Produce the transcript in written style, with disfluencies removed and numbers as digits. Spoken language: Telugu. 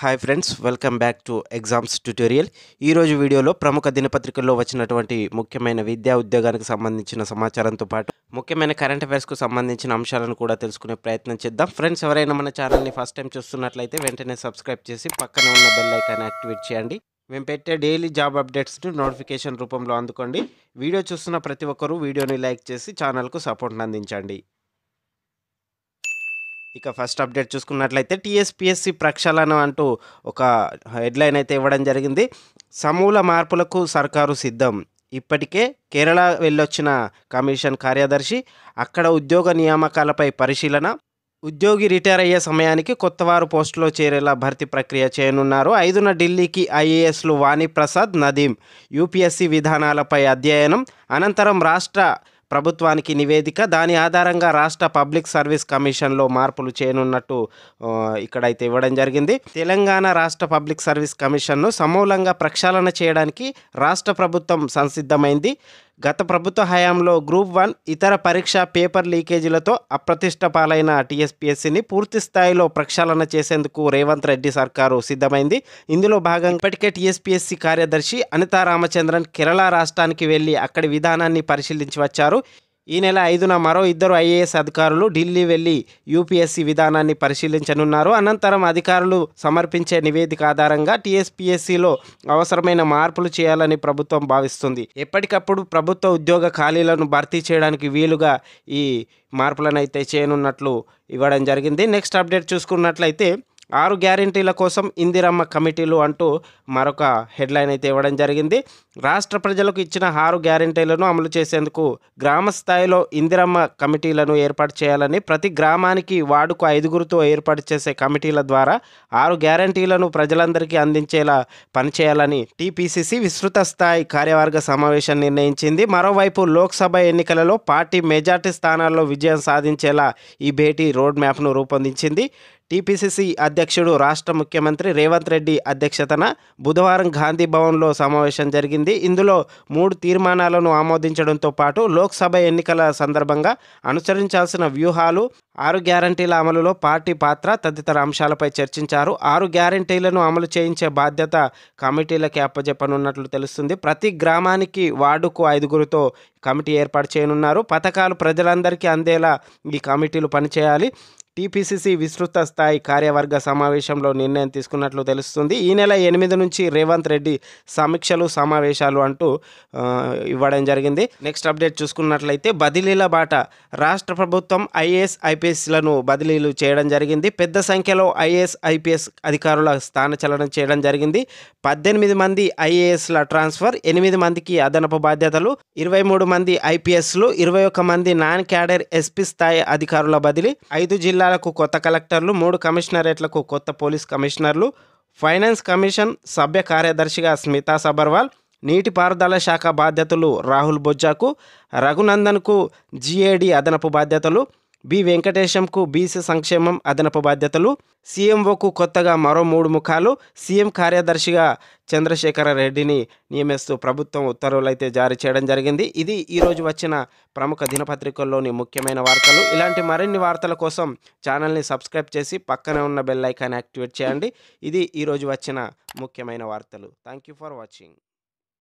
Hi friends, welcome back to exams tutorial. ఈరోజు వీడియోలో ప్రముఖ దినపత్రికల్లో వచ్చినటువంటి ముఖ్యమైన విద్యా ఉద్యోగానికి సంబంధించిన సమాచారంతో పాటు ముఖ్యమైన కరెంట్ అఫైర్స్కు సంబంధించిన అంశాలను కూడా తెలుసుకునే ప్రయత్నం చేద్దాం. ఫ్రెండ్స్, ఎవరైనా మన ఛానల్ని ఫస్ట్ టైం చూస్తున్నట్లయితే వెంటనే సబ్స్క్రైబ్ చేసి పక్కన ఉన్న బెల్ ఐకాన్ యాక్టివేట్ చేయండి. మేము పెట్టే డైలీ జాబ్ అప్డేట్స్ నోటిఫికేషన్ రూపంలో అందుకోండి. వీడియో చూస్తున్న ప్రతి ఒక్కరూ వీడియోని లైక్ చేసి ఛానల్కు సపోర్ట్ని అందించండి. ఇక ఫస్ట్ అప్డేట్ చూసుకున్నట్లయితే టీఎస్పీఎస్సీ ప్రక్షాళన అంటూ ఒక హెడ్లైన్ అయితే ఇవ్వడం జరిగింది. సమూల మార్పులకు సర్కారు సిద్ధం. ఇప్పటికే కేరళ వెళ్ళొచ్చిన కమిషన్ కార్యదర్శి అక్కడ ఉద్యోగ నియామకాలపై పరిశీలన. ఉద్యోగి రిటైర్ అయ్యే సమయానికి కొత్తవారు పోస్టులో చేరేలా భర్తీ ప్రక్రియ చేయనున్నారు. 5న ఢిల్లీకి ఐఏఎస్లు వాణిప్రసాద్, నదీం. యూపీఎస్సీ విధానాలపై అధ్యయనం అనంతరం రాష్ట్ర ప్రభుత్వానికి నివేదిక. దాని ఆధారంగా రాష్ట్ర పబ్లిక్ సర్వీస్ కమిషన్లో మార్పులు చేయనున్నట్టు ఇక్కడైతే ఇవ్వడం జరిగింది. తెలంగాణ రాష్ట్ర పబ్లిక్ సర్వీస్ కమిషన్ను సమూలంగా ప్రక్షాళన చేయడానికి రాష్ట్ర ప్రభుత్వం సంసిద్ధమైంది. గత ప్రభుత్వ హయాంలో గ్రూప్ 1 ఇతర పరీక్ష పేపర్ లీకేజీలతో అప్రతిష్ట పాలైన టీఎస్పీఎస్సీని పూర్తి స్థాయిలో ప్రక్షాళన చేసేందుకు రేవంత్ రెడ్డి సర్కారు సిద్ధమైంది. ఇందులో భాగంగా ఇప్పటికే టీఎస్పీఎస్సీ కార్యదర్శి అనితా రామచంద్రన్ కేరళ రాష్ట్రానికి వెళ్లి అక్కడి విధానాన్ని పరిశీలించి వచ్చారు. ఈ నెల 5న మరో 2 ఐఏఎస్ అధికారులు ఢిల్లీ వెళ్లి యూపీఎస్సీ విధానాన్ని పరిశీలించనున్నారు. అనంతరం అధికారులు సమర్పించే నివేదిక ఆధారంగా టీఎస్పీఎస్సీలో అవసరమైన మార్పులు చేయాలని ప్రభుత్వం భావిస్తుంది. ఎప్పటికప్పుడు ప్రభుత్వ ఉద్యోగ ఖాళీలను భర్తీ చేయడానికి వీలుగా ఈ మార్పులను అయితే చేయనున్నట్లు ఇవ్వడం జరిగింది. నెక్స్ట్ అప్డేట్ చూసుకున్నట్లయితే 6 గ్యారెంటీల కోసం ఇందిరమ్మ కమిటీలు అంటూ మరొక హెడ్లైన్ అయితే ఇవ్వడం జరిగింది. రాష్ట్ర ప్రజలకు ఇచ్చిన 6 గ్యారెంటీలను అమలు చేసేందుకు గ్రామ స్థాయిలో ఇందిరమ్మ కమిటీలను ఏర్పాటు చేయాలని, ప్రతి గ్రామానికి వార్డుకు 5గురితో ఏర్పాటు చేసే కమిటీల ద్వారా 6 గ్యారెంటీలను ప్రజలందరికీ అందించేలా పనిచేయాలని టీపీసీసీ విస్తృత స్థాయి కార్యవర్గ సమావేశం నిర్ణయించింది. మరోవైపు లోక్సభ ఎన్నికలలో పార్టీ మెజార్టీ స్థానాల్లో విజయం సాధించేలా ఈ భేటీ రోడ్ మ్యాప్ను రూపొందించింది. టీపీసీసీ అధ్యక్షుడు రాష్ట్ర ముఖ్యమంత్రి రేవంత్ రెడ్డి అధ్యక్షతన బుధవారం గాంధీ భవన్లో సమావేశం జరిగింది. ఇందులో 3 తీర్మానాలను ఆమోదించడంతో పాటు లోక్సభ ఎన్నికల సందర్భంగా అనుసరించాల్సిన వ్యూహాలు, 6 గ్యారంటీల అమలులో పార్టీ పాత్ర తదితర అంశాలపై చర్చించారు. 6 గ్యారంటీలను అమలు చేయించే బాధ్యత కమిటీలకి అప్పజెప్పనున్నట్లు తెలుస్తుంది. ప్రతి గ్రామానికి వార్డుకు 5గురితో కమిటీ ఏర్పాటు చేయనున్నారు. పథకాలు ప్రజలందరికీ అందేలా ఈ కమిటీలు పనిచేయాలి. టీపీసీసీ విస్తృత స్థాయి కార్యవర్గ సమావేశంలో నిర్ణయం తీసుకున్నట్లు తెలుస్తుంది. ఈ నెల 8 నుంచి రేవంత్ రెడ్డి సమీక్షలు సమావేశాలు అంటూ ఇవ్వడం జరిగింది. నెక్స్ట్ అప్డేట్ చూసుకున్నట్లయితే బదిలీల బాట. రాష్ట్ర ప్రభుత్వం ఐఏఎస్ ఐపీఎస్లను బదిలీలు చేయడం జరిగింది. పెద్ద సంఖ్యలో ఐఏఎస్ ఐపీఎస్ అధికారుల స్థానచలనం చేయడం జరిగింది. 18 మంది ఐఏఎస్ల ట్రాన్స్ఫర్, 8 మందికి అదనపు బాధ్యతలు, 23 మంది ఐపీఎస్లు, 21 మంది నాన్ క్యాడర్ ఎస్పీ స్థాయి అధికారుల బదిలీ, 5 జిల్లాలకు కొత్త కలెక్టర్లు, 3 కమిషనరేట్లకు కొత్త పోలీస్ కమిషనర్లు, ఫైనాన్స్ కమిషన్ సభ్య కార్యదర్శిగా స్మితా సబర్వాల్, నీటిపారుదల శాఖ బాధ్యతలు రాహుల్ బొజ్జాకు, రఘునందన్కు జీఏడీ అదనపు బాధ్యతలు, బి వెంకటేశంకు బీసీ సంక్షేమం అదనపు బాధ్యతలు, సీఎంఓకు కొత్తగా మరో 3 ముఖాలు, సీఎం కార్యదర్శిగా చంద్రశేఖర రెడ్డిని నియమిస్తూ ప్రభుత్వం ఉత్తర్వులు అయితే జారీ చేయడం జరిగింది. ఇది ఈరోజు వచ్చిన ప్రముఖ దినపత్రికల్లోని ముఖ్యమైన వార్తలు. ఇలాంటి మరిన్ని వార్తల కోసం ఛానల్ని సబ్స్క్రైబ్ చేసి పక్కనే ఉన్న బెల్ ఐకాన్ యాక్టివేట్ చేయండి. ఇది ఈరోజు వచ్చిన ముఖ్యమైన వార్తలు. Thank you for watching.